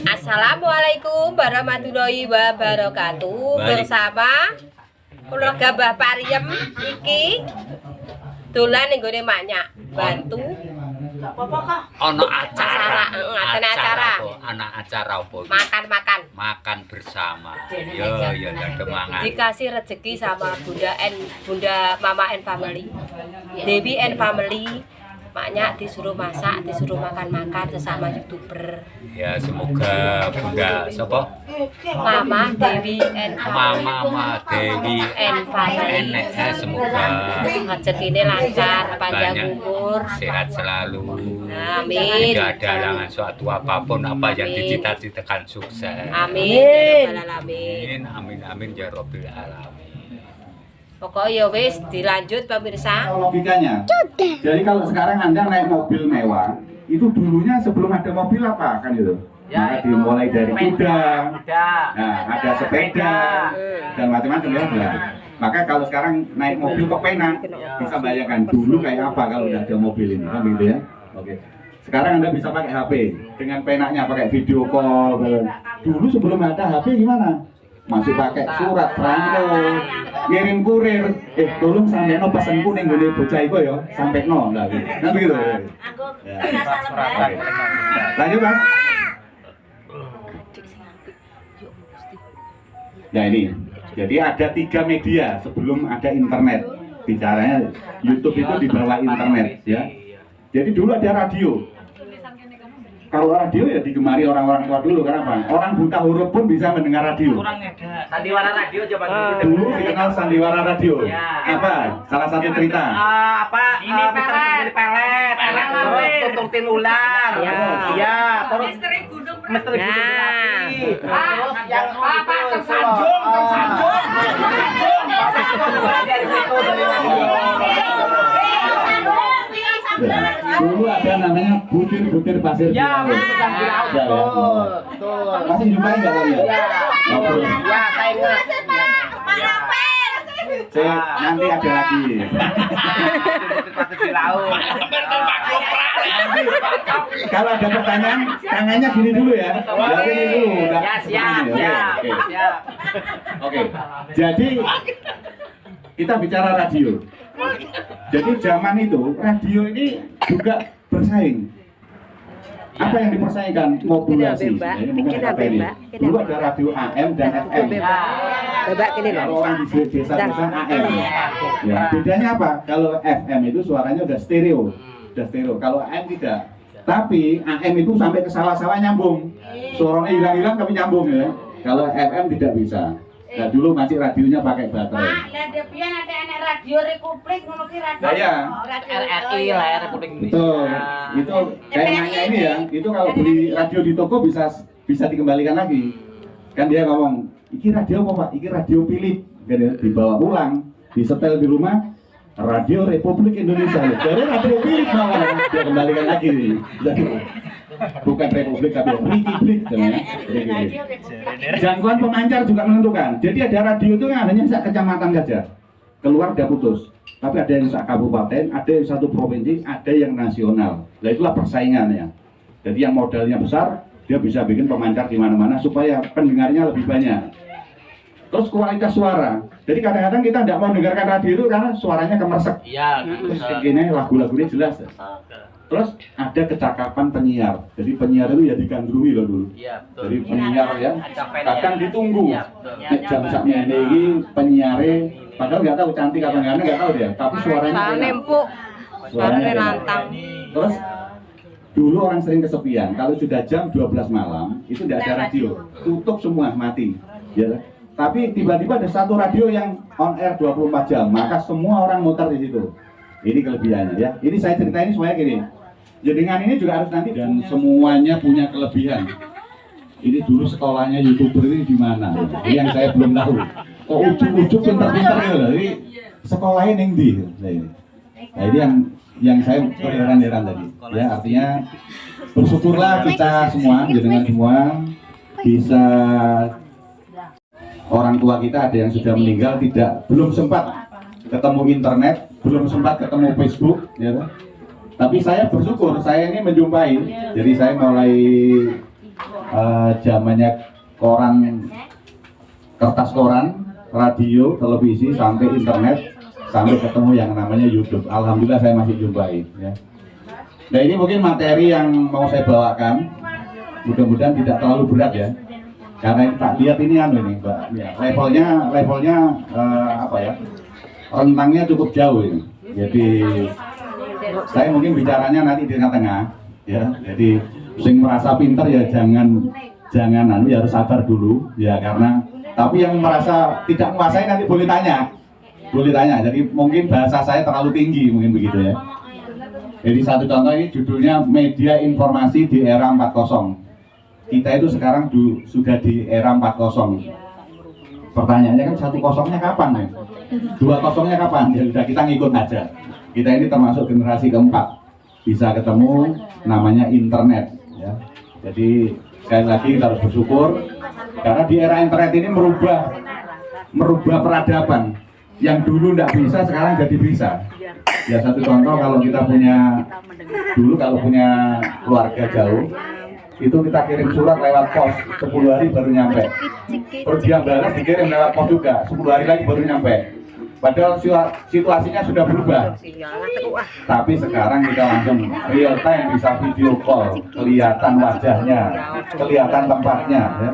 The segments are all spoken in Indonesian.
Assalamualaikum warahmatullahi wabarakatuh. Bersama keluarga Mbah Pariem iki dolan ning gone maknya bantu ana acara. Anak acara apa? Makan bersama. Ya ada mangan. Dikasih rezeki sama Bunda Mama and Family, Dewi and Family. Maknya disuruh masak, disuruh makan-makan sesama YouTuber. Ya semoga Bunda sapa? Mama Dewi and Family. Semoga rezekine lancar, panjang umur, sehat selalu. Amin. Tidak ada halangan suatu apapun apa yang dicita-citakan sukses. Amin. Amin. Amin ya Rabbil alamin. Pokoknya wis dilanjut pemirsa. Logikanya. Jadi kalau sekarang Anda naik mobil mewah, itu dulunya sebelum ada mobil apa kan itu? Ya, maka dimulai dari kuda, nah, ada sepeda dan macam-macam ya. Maka kalau sekarang naik mobil kok pena, bisa bayangkan dulu kayak apa kalau udah ada mobil ini kan gitu ya. Oke. Sekarang Anda bisa pakai HP dengan penanya, pakai video call. Dulu sebelum ada HP gimana? Masih pakai surat perantau, ngirim kurir, tolong sampai no pesanku ning gone bocah iku ya, sampai no lah gitu. Nah begitu ya. Lanjut Mas. Ya ini, jadi ada 3 media sebelum ada internet. Bicaranya YouTube itu di bawah internet ya. Jadi dulu ada radio. Kalau radio ya digemari orang-orang tua dulu, kenapa? Orang buta huruf pun bisa mendengar radio. Kurang ada. Sandiwara radio coba dulu dikenal sandiwara radio. Ya. Apa? Salah satu cerita. Ini pelet. Terus tututin ular. Iya. Terus misteri gunung berapi. Terus yang tersanjung. Dulu ada namanya butir-butir pasir. Ya, betul. Masih jumpai nggak kalian? Ya, saya ingat. Nanti ada lagi. Kalau ada pertanyaan, tangannya gini dulu ya. Jadi dulu. Ya, siap. Oke. Jadi kita bicara radio. Jadi zaman itu radio ini juga bersaing. Apa yang dipersaingkan? Modulasi. Ini mungkin apa ini? Dulu ada radio AM dan FM. Kalau orang di desa-desa AM. Ya, bedanya apa? Kalau FM itu suaranya udah stereo. Kalau AM tidak. Tapi AM itu sampai ke sawah-sawah nyambung. Suaranya hilang-hilang tapi nyambung ya. Kalau FM tidak bisa. Nah dulu masih radionya pakai baterai. Ada radio Republik ngono ki radio. Nah, ya. RRI lah Republik Indonesia. Betul. Itu kayaknya ini ya. Itu kalau beli radio di toko bisa dikembalikan lagi. Kan dia ngomong, "Iki radio apa, Pak? Iki radio Philip." Kan dibawa pulang, disetel di rumah. Radio Republik Indonesia. Jadi radio Philip malah dia kembalikan lagi. Jadi bukan Republik tapi Republik jangkauan pemancar juga menentukan. Jadi ada radio itu kan hanya sak kecamatan saja, keluar dia putus. Tapi ada yang sak kabupaten, ada yang satu provinsi, ada yang nasional. Nah itulah persaingannya. Jadi yang modalnya besar, dia bisa bikin pemancar di mana-mana supaya pendengarnya lebih banyak. Terus kualitas suara. Jadi kadang-kadang kita tidak mau mendengarkan radio itu karena suaranya kemersek. Iya. Terus gini lagu-lagunya jelas. Terus ada kecakapan penyiar. Jadi penyiar itu ya digandrungi loh dulu. Iya, betul. Jadi penyiar ya, kadang ditunggu. Iya, Jam saknya ini penyiarnya, padahal nggak tahu cantik apa nggak tahu dia. Tapi suaranya Nempuk. Suaranya lantang. Terus dulu orang sering kesepian. Kalau sudah jam 12 malam itu tidak ada radio, tutup semua, mati. Ya. Tapi tiba-tiba ada satu radio yang on air 24 jam, maka semua orang muter di situ. Ini kelebihannya ya. Ini saya ceritain supaya gini. Jaringan ini juga harus nanti dan semuanya punya kelebihan. Ini dulu sekolahnya YouTuber ini di mana? Ini yang saya belum tahu. Kok ujuk-ujuk pinter-pinter ya loh. Ini sekolahnya yang di. Nah ini yang saya berheran-heran tadi. Ya artinya bersyukurlah kita semua, jaringan semua bisa. Orang tua kita ada yang sudah meninggal, belum sempat ketemu internet, belum sempat ketemu Facebook, ya. Tapi saya bersyukur saya ini menjumpai. Jadi saya mulai zamannya koran, kertas koran, radio, televisi, sampai internet, sampai ketemu yang namanya YouTube. Alhamdulillah saya masih jumpai. Ya. Nah ini mungkin materi yang mau saya bawakan. Mudah-mudahan tidak terlalu berat ya. Karena tak lihat ini Mbak. Ya, levelnya apa ya? Rentangnya cukup jauh ini. Jadi saya mungkin bicaranya nanti di tengah-tengah. Ya, jadi sing merasa pintar ya jangan ya harus sabar dulu ya, karena tapi yang merasa tidak menguasai nanti boleh tanya, jadi mungkin bahasa saya terlalu tinggi mungkin begitu ya. Jadi satu contoh ini judulnya media informasi di era 4.0. Kita itu sekarang sudah di era 4.0. Pertanyaannya kan 1.0-nya kapan ya? 2.0-nya kapan? Ya sudah kita ngikut aja. Kita ini termasuk generasi keempat, bisa ketemu namanya internet ya. Jadi sekali lagi kita harus bersyukur karena di era internet ini merubah peradaban yang dulu tidak bisa sekarang jadi bisa. Ya satu contoh, kalau kita punya keluarga jauh itu kita kirim surat lewat pos 10 hari baru nyampe, terus dia balas dikirim lewat pos juga 10 hari lagi baru nyampe. Padahal situasinya sudah berubah, tapi sekarang kita langsung real time bisa video call, kelihatan wajahnya, kelihatan tempatnya ya.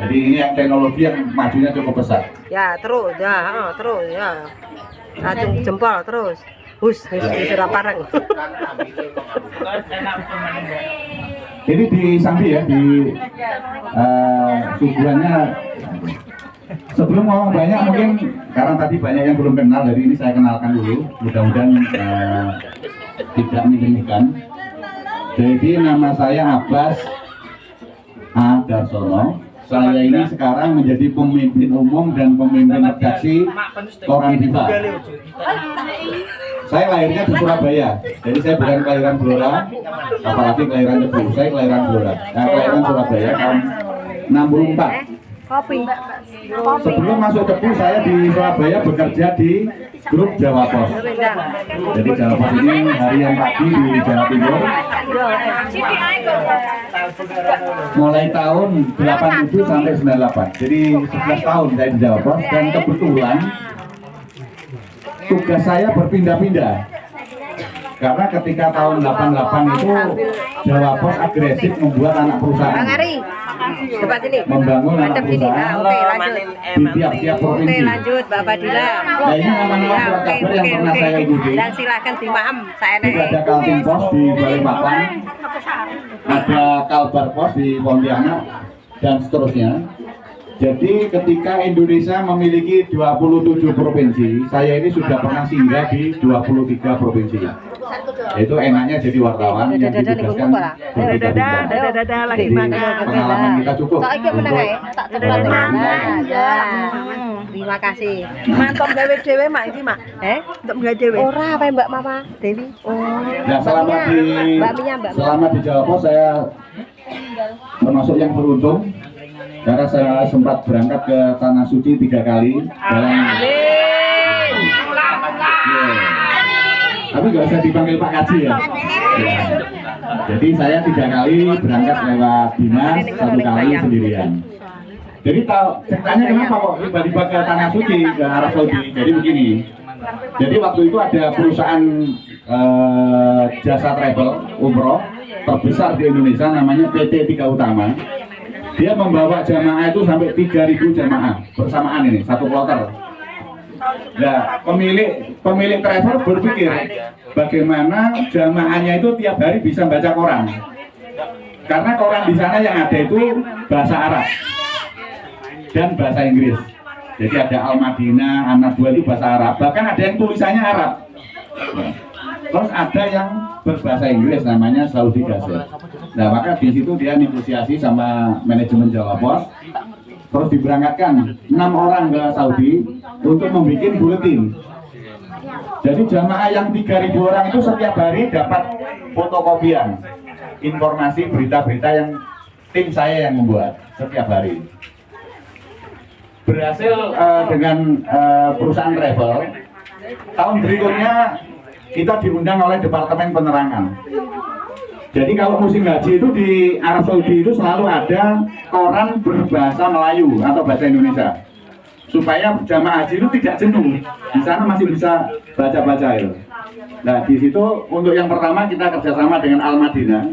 Jadi ini yang teknologi yang majunya cukup besar. Ya terus ya acung jempol terus sudah parang. Ini di Sambi ya, di suguhannya. Sebelum ngomong banyak mungkin karena tadi banyak yang belum kenal, jadi ini saya kenalkan dulu. Mudah-mudahan tidak menyinggung. Jadi nama saya Abbas A. Darsono. Saya ini sekarang menjadi pemimpin umum dan pemimpin redaksi Koran Diva. Saya lahirnya di Surabaya, jadi saya bukan kelahiran Blora, apalagi kelahiran Cepu. Saya kelahiran Blora, kelahiran Surabaya tahun 64. Sebelum masuk Cepu, saya di Surabaya bekerja di grup Jawa Pos. Jadi Jawa Pos ini harian pagi di Jawa Timur. Mulai tahun 87 sampai 98. Jadi 11 tahun saya di Jawa Pos, dan kebetulan tugas saya berpindah-pindah. Karena ketika tahun 88 itu Jawa Pos agresif membuat anak perusahaan membangun anak perusahaan di tiap-tiap provinsi. Lanjut Bapak Dila. Nah ini nama-nama surat kabar yang pernah saya ikuti. Dan silakan dimaem saya Juga ada Kaltim Pos di Balikpapan, ada Kalbar Pos di Pontianak, dan seterusnya. Jadi ketika Indonesia memiliki 27 provinsi, saya ini sudah pernah singgah di 23 provinsi. Itu enaknya jadi wartawan yang ditugaskan berpindah-pindah. Jadi pengalaman kita cukup. Terima kasih. Mantap gawe dhewe mak iki mak. Untuk gawe dhewe. Ora apa Mbak Mama Dewi. Nah, selama di Jawa Pos saya termasuk yang beruntung karena saya sempat berangkat ke Tanah Suci 3 kali dalam. Tapi nggak usah dipanggil Pak Kaji ya. Jadi saya 3 kali berangkat lewat dinas, 1 kali sendirian. Jadi ceritanya kenapa kok tiba-tiba ke Tanah Suci, ke Arab Saudi? Jadi begini. Jadi waktu itu ada perusahaan jasa travel umroh terbesar di Indonesia, namanya PT Tiga Utama. Dia membawa jamaah itu sampai 3.000 jamaah bersamaan ini, satu kloter. Nah, pemilik travel berpikir bagaimana jamaahnya itu tiap hari bisa baca koran. Karena koran di sana yang ada itu bahasa Arab dan bahasa Inggris. Jadi ada Al-Madinah, An-Nadwa itu bahasa Arab. Bahkan ada yang tulisannya Arab. Terus ada yang berbahasa Inggris, namanya Saudi Gazette. Nah, maka di situ dia negosiasi sama manajemen Jawa Pos. Terus diberangkatkan 6 orang ke Saudi untuk membuat buletin. Jadi jamaah yang 3.000 orang itu setiap hari dapat fotokopian informasi berita-berita yang tim saya yang membuat setiap hari. Berhasil dengan perusahaan travel. Tahun berikutnya kita diundang oleh Departemen Penerangan. Jadi kalau musim haji itu di Arab Saudi itu selalu ada koran berbahasa Melayu atau bahasa Indonesia, supaya jamaah haji itu tidak jenuh. Di sana masih bisa baca-baca itu. Nah di situ untuk yang pertama kita kerjasama dengan Al Madinah.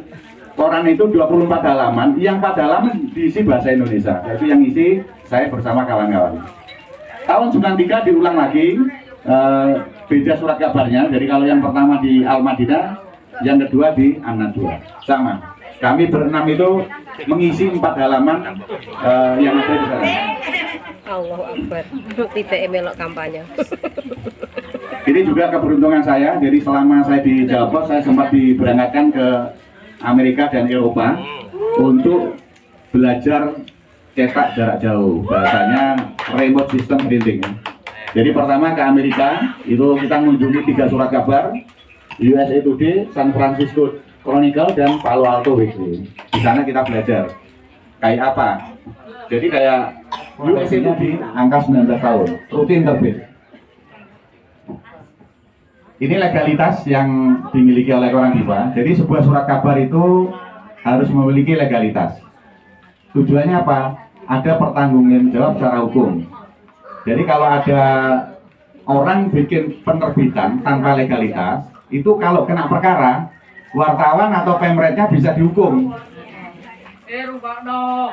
Koran itu 24 halaman, yang 4 halaman diisi bahasa Indonesia. Yaitu yang isi saya bersama kawan-kawan. Tahun 93 diulang lagi, beda surat kabarnya. Jadi kalau yang pertama di Al Madinah, yang kedua di An-Nadwa. Sama. Kami berenam itu mengisi 4 halaman yang ada di sana. Allah Akbar. Tidak melok kampanye. Ini juga keberuntungan saya. Jadi selama saya di Jawa Pos, saya sempat diberangkatkan ke Amerika dan Eropa untuk belajar cetak jarak jauh, bahasanya remote system printing. Jadi pertama ke Amerika, itu kita mengunjungi 3 surat kabar, USA Today, San Francisco Chronicle, dan Palo Alto Weekly. Di sana kita belajar kayak apa. Jadi kayak USA Today angka 19 tahun, rutin terbit. Ini legalitas yang dimiliki oleh Koran Diva. Jadi sebuah surat kabar itu harus memiliki legalitas. Tujuannya apa? Ada pertanggungjawaban secara hukum. Jadi kalau ada orang bikin penerbitan tanpa legalitas, itu kalau kena perkara, wartawan atau pemretnya bisa dihukum.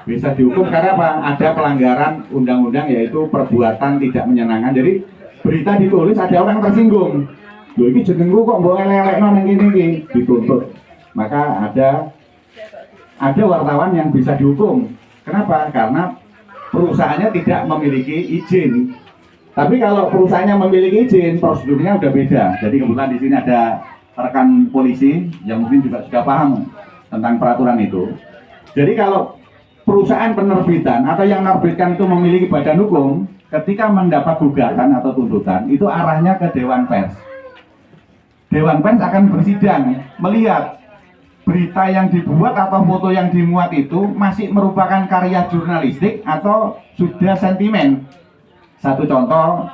Bisa dihukum karena apa? Ada pelanggaran undang-undang, yaitu perbuatan tidak menyenangkan. Jadi berita ditulis ada orang tersinggung. Loh ini jenengku kok mbok elek-elekno ning kene iki, dituntut. Maka ada wartawan yang bisa dihukum. Kenapa? Karena perusahaannya tidak memiliki izin. Tapi kalau perusahaannya memiliki izin, prosedurnya udah beda. Jadi kebetulan di sini ada rekan polisi yang mungkin juga sudah paham tentang peraturan itu. Jadi kalau perusahaan penerbitan atau yang menerbitkan itu memiliki badan hukum, ketika mendapat gugatan atau tuntutan, itu arahnya ke Dewan Pers. Dewan Pers akan bersidang melihat berita yang dibuat atau foto yang dimuat itu masih merupakan karya jurnalistik atau sudah sentimen. Satu contoh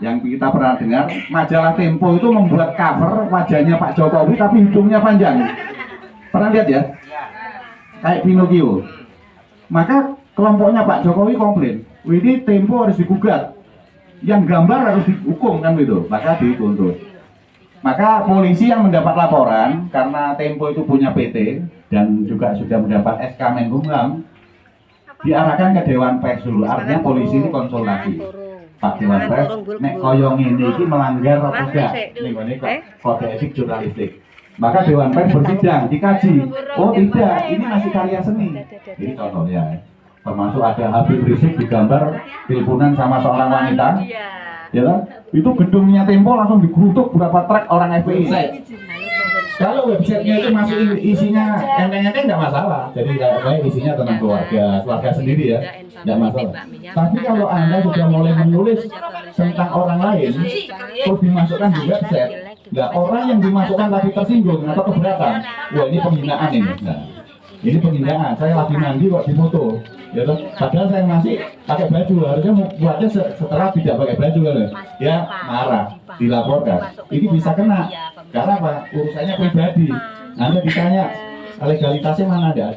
yang kita pernah dengar, majalah Tempo itu membuat cover wajahnya Pak Jokowi tapi hidungnya panjang. Pernah lihat ya? Kayak Pinocchio. Maka kelompoknya Pak Jokowi komplain, ini Tempo harus digugat, yang gambar harus dihukum kan gitu, maka dituntut. Maka polisi yang mendapat laporan karena Tempo itu punya PT dan juga sudah mendapat SK Menkumham, diarahkan ke Dewan Pers dulu. Artinya polisi ini konsultasi. Pak Dewan Pers, nek koyong ini melanggar apa enggak? Nih kode etik jurnalistik. Maka Dewan Pers bersidang, dikaji. Oh tidak, ini masih karya seni. Ini contohnya. Termasuk ada Habib Rizik digambar teleponan sama seorang wanita. Ya kan? Itu gedungnya Tempo langsung digerutuk berapa truk orang FPI. Kalau websitenya itu masih isinya enteng-enteng nggak masalah. Jadi kayak isinya tentang keluarga sendiri ya, nggak masalah. Tapi kalau Anda sudah mulai menulis tentang orang lain, terus dimasukkan di website, nggak orang yang dimasukkan tadi tersinggung atau keberatan, wah ini penghinaan ini. Nah, ini penghinaan. Saya lagi mandi kok difoto. Ya toh, padahal saya masih pakai baju, harusnya buatnya setelah tidak pakai baju kan ya, marah, dilaporkan. Ini bisa kena karena apa? Urusannya pribadi. Anda ditanya legalitasnya mana, ada.